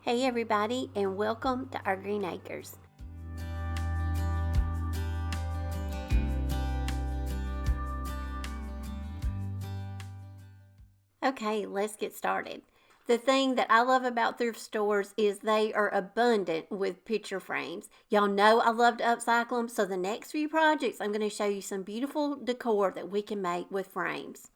Hey everybody, and welcome to our Greene Acres. Okay, let's get started. The thing that I love about thrift stores is they are abundant with picture frames. Y'all know I love to upcycle them, so the next few projects I'm going to show you some beautiful decor that we can make with frames.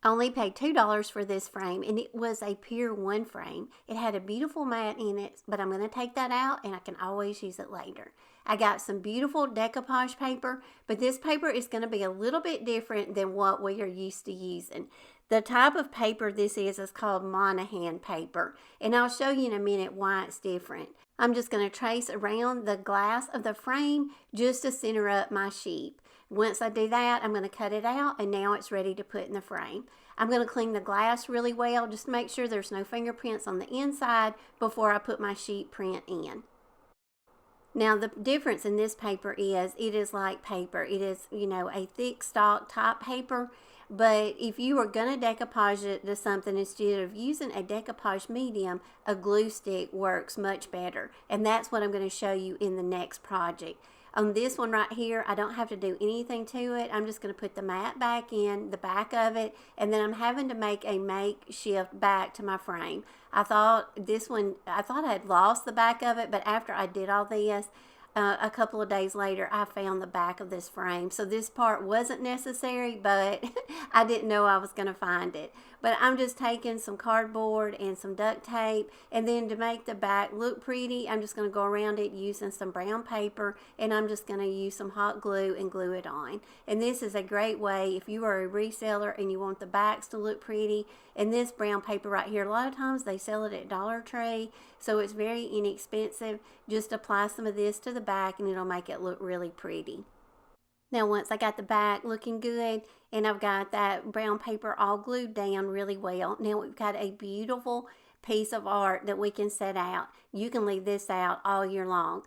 I only paid $2 for this frame, and it was a Pier 1 frame. It had a beautiful mat in it, but I'm going to take that out and I can always use it later. I got some beautiful decoupage paper, but this paper is going to be a little bit different than what we are used to using. The type of paper this is called Monahan paper, and I'll show you in a minute why it's different. I'm just going to trace around the glass of the frame just to center up my sheep. Once I do that, I'm going to cut it out, and now it's ready to put in the frame. I'm going to clean the glass really well, just to make sure there's no fingerprints on the inside before I put my sheep print in. Now the difference in this paper is it is like paper. It is, a thick stock type paper. But if you are going to decoupage it to something, instead of using a decoupage medium, a glue stick works much better. And that's what I'm going to show you in the next project. On this one right here, I don't have to do anything to it. I'm just going to put the mat back in, the back of it, and then I'm having to make a makeshift back to my frame. I thought I had lost the back of it, but after I did all this, a couple of days later, I found the back of this frame. So this part wasn't necessary, but I didn't know I was going to find it. But I'm just taking some cardboard and some duct tape, and then to make the back look pretty, I'm just going to go around it using some brown paper, and I'm just going to use some hot glue and glue it on. And this is a great way if you are a reseller and you want the backs to look pretty. And this brown paper right here, a lot of times they sell it at Dollar Tree, so it's very inexpensive. Just apply some of this to the back and it'll make it look really pretty. Now once I got the back looking good and I've got that brown paper all glued down really well, now we've got a beautiful piece of art that we can set out. You can leave this out all year long.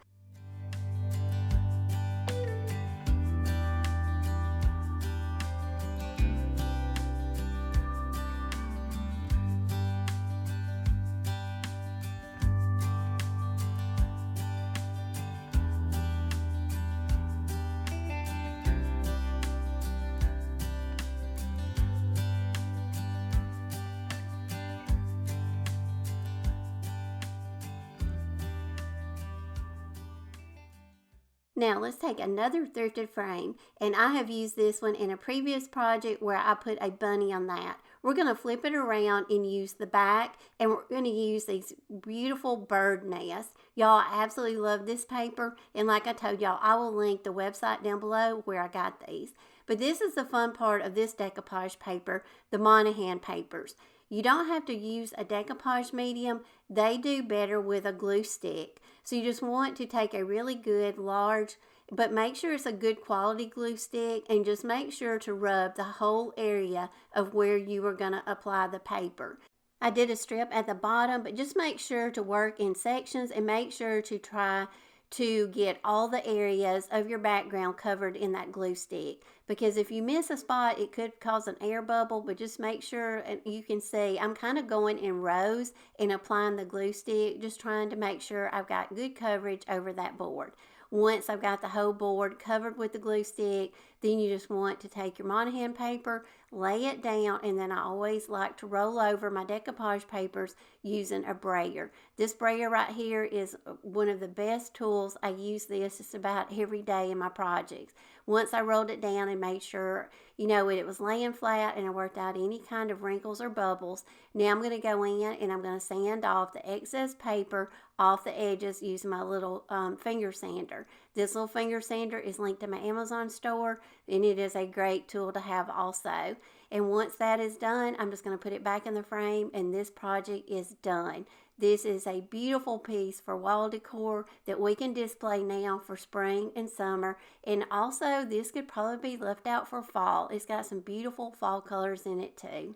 Now let's take another thrifted frame, and I have used this one in a previous project where I put a bunny on that. We're going to flip it around and use the back, and we're going to use these beautiful bird nests. Y'all, I absolutely love this paper, and like I told y'all, I will link the website down below where I got these. But this is the fun part of this decoupage paper, the Monahan Papers. You don't have to use a decoupage medium. They do better with a glue stick. So you just want to take a really good large, but make sure it's a good quality glue stick, and just make sure to rub the whole area of where you are going to apply the paper. I did a strip at the bottom, but just make sure to work in sections and make sure to try to get all the areas of your background covered in that glue stick, because if you miss a spot it could cause an air bubble. But just make sure, and you can see I'm kind of going in rows and applying the glue stick, just trying to make sure I've got good coverage over that board. Once I've got the whole board covered with the glue stick, then you just want to take your Monahan paper, lay it down, and then I always like to roll over my decoupage papers using a brayer. This brayer right here is one of the best tools. I use this just about every day in my projects. Once I rolled it down and made sure, it was laying flat and I worked out any kind of wrinkles or bubbles, now I'm going to go in and I'm going to sand off the excess paper off the edges using my little finger sander. This little finger sander is linked to my Amazon store, and it is a great tool to have also. And once that is done, I'm just going to put it back in the frame, and this project is done. This is a beautiful piece for wall decor that we can display now for spring and summer. And also, this could probably be left out for fall. It's got some beautiful fall colors in it too.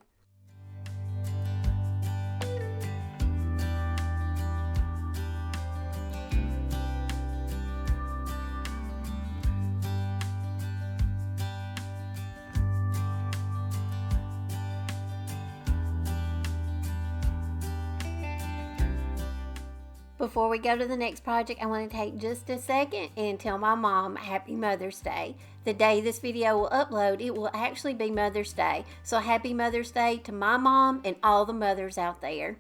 Before we go to the next project, I want to take just a second and tell my mom Happy Mother's Day. The day this video will upload, it will actually be Mother's Day. So Happy Mother's Day to my mom and all the mothers out there.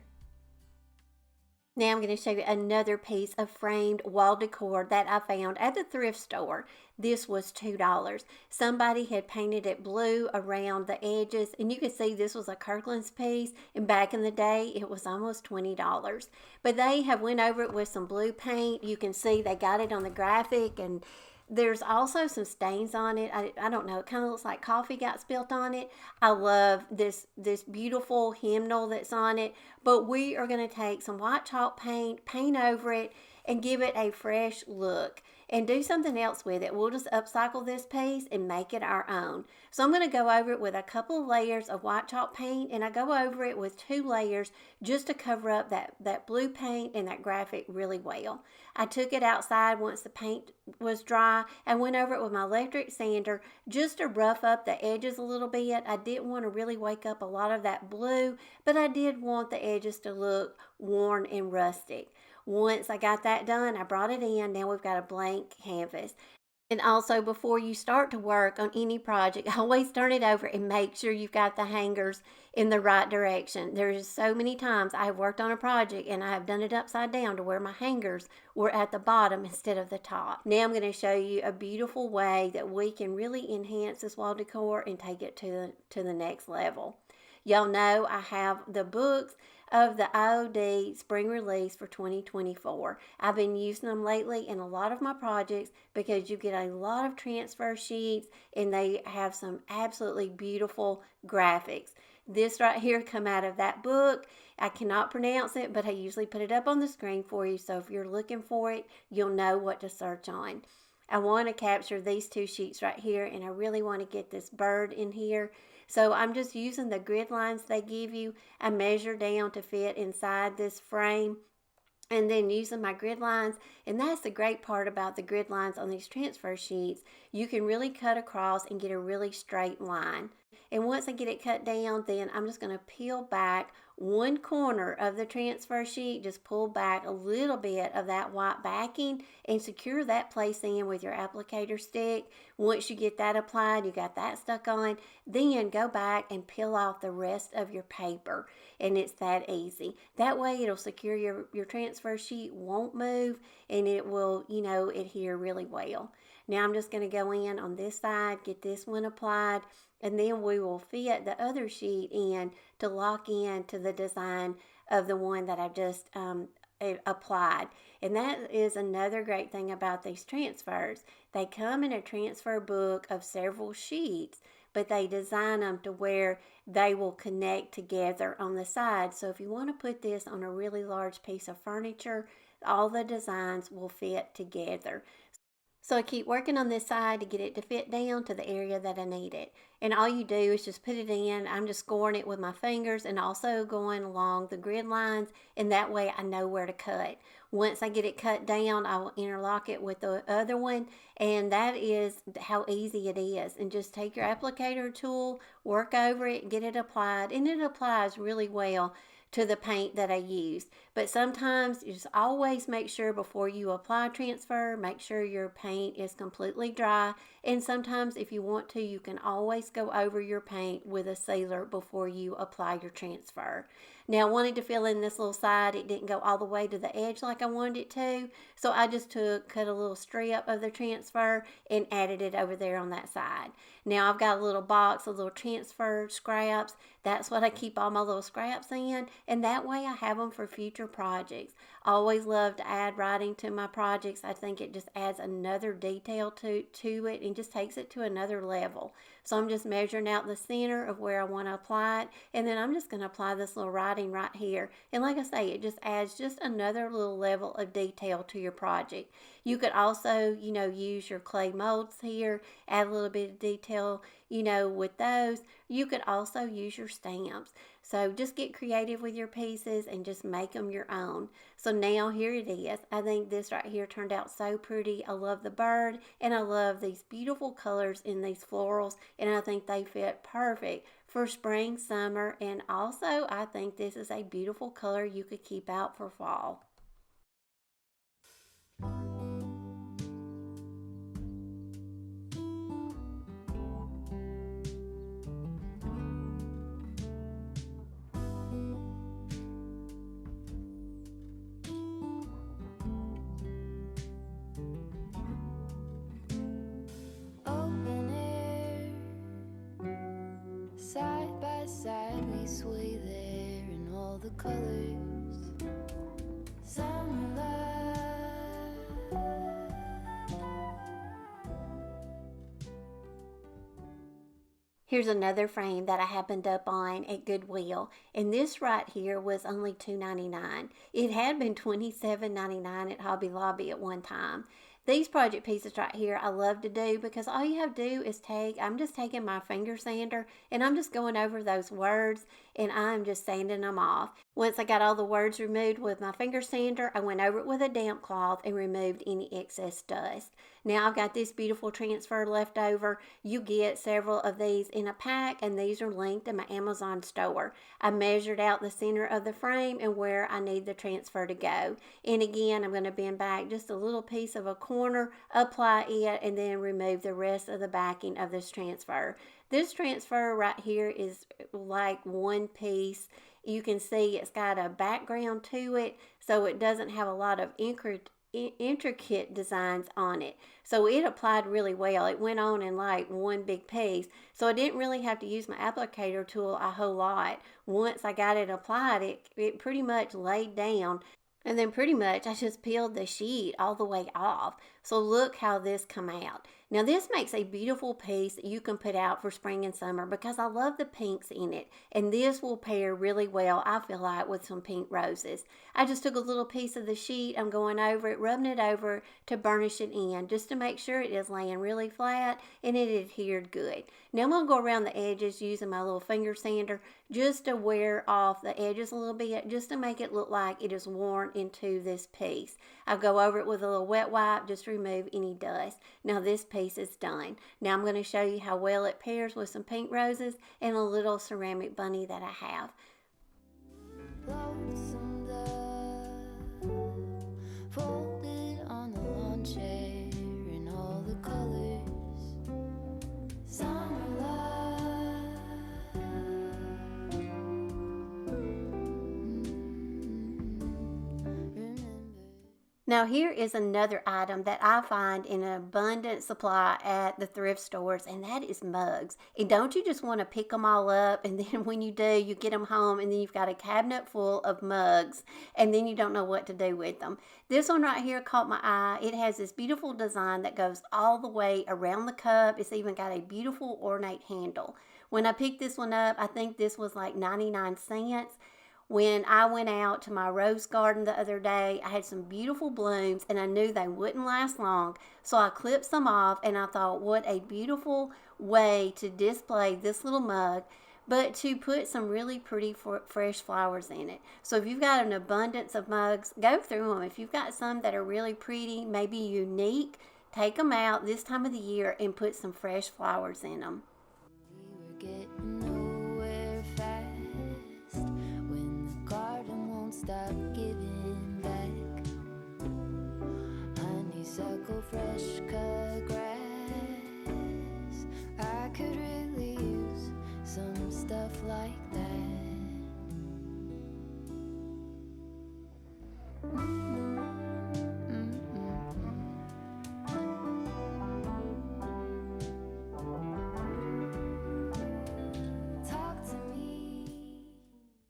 Now I'm going to show you another piece of framed wall decor that I found at the thrift store. This was $2. Somebody had painted it blue around the edges, and you can see this was a Kirkland's piece, and back in the day it was almost $20. But they have went over it with some blue paint. You can see they got it on the graphic, and there's also some stains on it. I don't know. It kind of looks like coffee got spilt on it. I love this beautiful hymnal that's on it. But we are going to take some white chalk paint over it, and give it a fresh look and do something else with it. We'll just upcycle this piece and make it our own. So I'm going to go over it with a couple of layers of white chalk paint, and I go over it with 2 layers just to cover up that blue paint and that graphic really well. I took it outside once the paint was dry and went over it with my electric sander just to rough up the edges a little bit. I didn't want to really wake up a lot of that blue, but I did want the edges to look worn and rustic. Once I got that done, I brought it in. Now we've got a blank canvas. And also, before you start to work on any project, always turn it over and make sure you've got the hangers in the right direction. There's so many times I have worked on a project and I have done it upside down to where my hangers were at the bottom instead of the top. Now I'm going to show you a beautiful way that we can really enhance this wall decor and take it to the next level. Y'all know I have the books of the IOD spring release for 2024. I've been using them lately in a lot of my projects because you get a lot of transfer sheets and they have some absolutely beautiful graphics. This right here come out of that book. I cannot pronounce it, but I usually put it up on the screen for you, so if you're looking for it, you'll know what to search on. I want to capture these 2 sheets right here, and I really want to get this bird in here. So I'm just using the grid lines they give you. I measure down to fit inside this frame, and then using my grid lines. And that's the great part about the grid lines on these transfer sheets. You can really cut across and get a really straight line. And once I get it cut down, then I'm just going to peel back one corner of the transfer sheet, just pull back a little bit of that white backing and secure that place in with your applicator stick. Once you get that applied, you got that stuck on, then go back and peel off the rest of your paper. And it's that easy. That way it'll secure your transfer sheet, won't move, and it will, adhere really well. Now I'm just going to go in on this side, get this one applied, and then we will fit the other sheet in to lock in to the design of the one that I just applied. And that is another great thing about these transfers. They come in a transfer book of several sheets, but they design them to where they will connect together on the side. So if you want to put this on a really large piece of furniture, all the designs will fit together. So I keep working on this side to get it to fit down to the area that I need it. And all you do is just put it in. I'm just scoring it with my fingers and also going along the grid lines, and that way I know where to cut. Once I get it cut down, I will interlock it with the other one, and that is how easy it is. And just take your applicator tool, work over it, get it applied, and it applies really well to the paint that I used. But sometimes you just always make sure before you apply transfer, make sure your paint is completely dry. And sometimes if you want to, you can always go over your paint with a sealer before you apply your transfer. Now I wanted to fill in this little side. It didn't go all the way to the edge like I wanted it to. So I just cut a little strip of the transfer and added it over there on that side. Now I've got a little box of little transfer scraps. That's what I keep all my little scraps in. And that way I have them for future projects. I always love to add writing to my projects. I think it just adds another detail to it and just takes it to another level. So I'm just measuring out the center of where I want to apply it, and then I'm just going to apply this little writing right here. And like I say, it just adds just another little level of detail to your project. You could also, use your clay molds here, add a little bit of detail, with those. You could also use your stamps. So just get creative with your pieces and just make them your own. So now here it is. I think this right here turned out so pretty. I love the bird, and I love these beautiful colors in these florals, and I think they fit perfect for spring, summer, and also I think this is a beautiful color you could keep out for fall. Side by side we sway there in all the colors. Summer love. Here's another frame that I happened up on at Goodwill, and this right here was only $2.99. It had been $27.99 at Hobby Lobby at one time. These project pieces right here I love to do because all you have to do is I'm just taking my finger sander and I'm just going over those words and I'm just sanding them off. Once I got all the words removed with my finger sander, I went over it with a damp cloth and removed any excess dust. Now I've got this beautiful transfer left over. You get several of these in a pack, and these are linked in my Amazon store. I measured out the center of the frame and where I need the transfer to go. And again, I'm going to bend back just a little piece of a corner, apply it, and then remove the rest of the backing of this transfer. This transfer right here is like one piece. You can see it's got a background to it, so it doesn't have a lot of intricate designs on it. So it applied really well. It went on in like one big piece. So I didn't really have to use my applicator tool a whole lot. Once I got it applied, it pretty much laid down. And then pretty much I just peeled the sheet all the way off. So look how this come out. Now this makes a beautiful piece that you can put out for spring and summer because I love the pinks in it. And this will pair really well, I feel like, with some pink roses. I just took a little piece of the sheet, I'm going over it, rubbing it over to burnish it in just to make sure it is laying really flat and it adhered good. Now I'm going to go around the edges using my little finger sander just to wear off the edges a little bit, just to make it look like it is worn into this piece. I'll go over it with a little wet wipe just to remove any dust. Now this piece is done. Now I'm going to show you how well it pairs with some pink roses and a little ceramic bunny that I have. Lonesome dove, folded on the lawn chair in all the colors. Summer love. Now here is another item that I find in an abundant supply at the thrift stores, and that is mugs. And don't you just want to pick them all up, and then when you do, you get them home, and then you've got a cabinet full of mugs, and then you don't know what to do with them. This one right here caught my eye. It has this beautiful design that goes all the way around the cup. It's even got a beautiful ornate handle. When I picked this one up, I think this was like 99 cents. When I went out to my rose garden the other day, I had some beautiful blooms and I knew they wouldn't last long. So I clipped some off and I thought, what a beautiful way to display this little mug, but to put some really pretty fresh flowers in it. So if you've got an abundance of mugs, go through them. If you've got some that are really pretty, maybe unique, take them out this time of the year and put some fresh flowers in them. We were getting nowhere fast when the garden won't stop giving back. Honeysuckle, fresh cut grass. I could really use some stuff like that.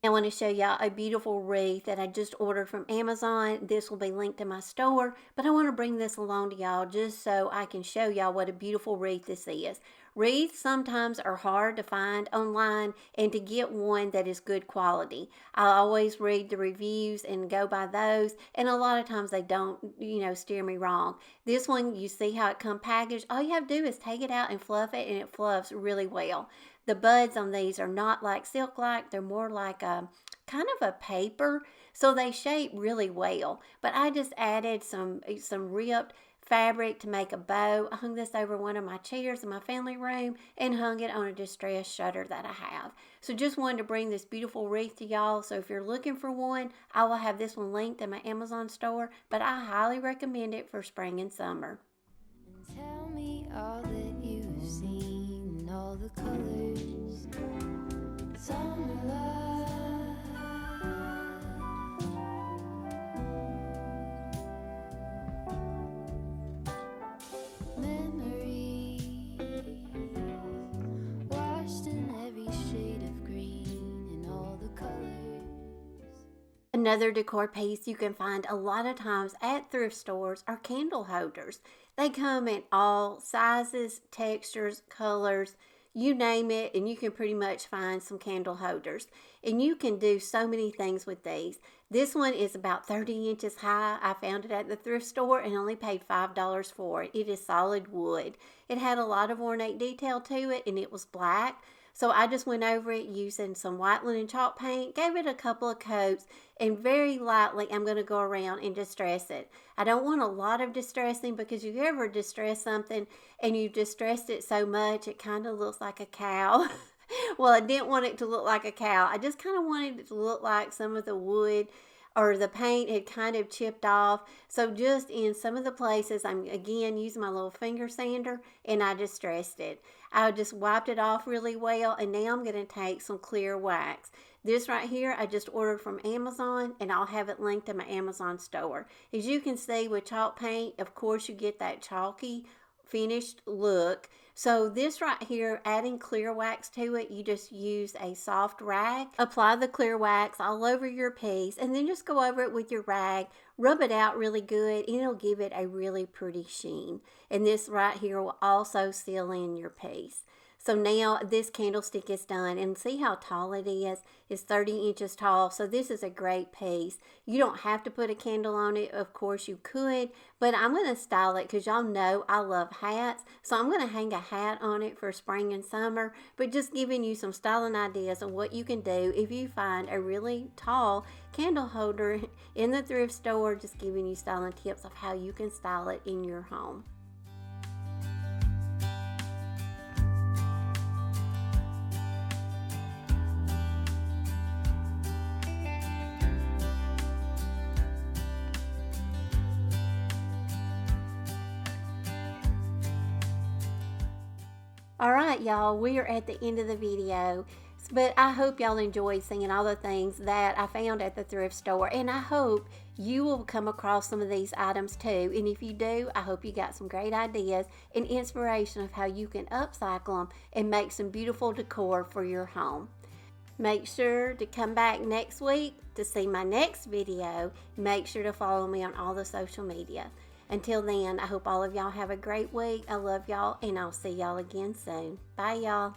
I want to show y'all a beautiful wreath that I just ordered from Amazon. This will be linked in my store, but I want to bring this along to y'all just so I can show y'all what a beautiful wreath this is. Wreaths sometimes are hard to find online and to get one that is good quality. I always read the reviews and go by those, and a lot of times they don't, steer me wrong. This one, you see how it comes packaged. All you have to do is take it out and fluff it, and it fluffs really well. The buds on these are not like silk-like. They're more like a kind of a paper, so they shape really well. But I just added some ripped fabric to make a bow. I hung this over one of my chairs in my family room and hung it on a distressed shutter that I have. So just wanted to bring this beautiful wreath to y'all. So if you're looking for one, I will have this one linked in my Amazon store, but I highly recommend it for spring and summer. And tell me all that you've seen, all the colors, summer love. Memories washed in every shade of green and all the colors. Another decor piece you can find a lot of times at thrift stores are candle holders. They come in all sizes, textures, colors, you name it, and you can pretty much find some candle holders. And you can do so many things with these. This one is about 30 inches high. I found it at the thrift store and only paid $5 for it. It is solid wood. It had a lot of ornate detail to it, and it was black. So I just went over it using some white linen chalk paint, gave it a couple of coats, and very lightly I'm going to go around and distress it. I don't want a lot of distressing because if you ever distress something and you distressed it so much it kind of looks like a cow. Well, I didn't want it to look like a cow. I just kind of wanted it to look like some of the wood or the paint had kind of chipped off. So just in some of the places, I'm again using my little finger sander and I distressed it. I just wiped it off really well, and now I'm going to take some clear wax. This right here I just ordered from Amazon, and I'll have it linked in my Amazon store. As you can see with chalk paint, of course you get that chalky finished look. So this right here, adding clear wax to it, you just use a soft rag, apply the clear wax all over your piece, and then just go over it with your rag, rub it out really good, and it'll give it a really pretty sheen. And this right here will also seal in your piece. So now this candlestick is done, and see how tall it is. It's 30 inches tall, so this is a great piece. You don't have to put a candle on it. Of course you could, but I'm going to style it because y'all know I love hats. So I'm going to hang a hat on it for spring and summer, but just giving you some styling ideas on what you can do if you find a really tall candle holder in the thrift store, just giving you styling tips of how you can style it in your home. Alright y'all, we are at the end of the video, but I hope y'all enjoyed seeing all the things that I found at the thrift store, and I hope you will come across some of these items too. And if you do, I hope you got some great ideas and inspiration of how you can upcycle them and make some beautiful decor for your home. Make sure to come back next week to see my next video. Make sure to follow me on all the social media. Until then, I hope all of y'all have a great week. I love y'all, and I'll see y'all again soon. Bye, y'all.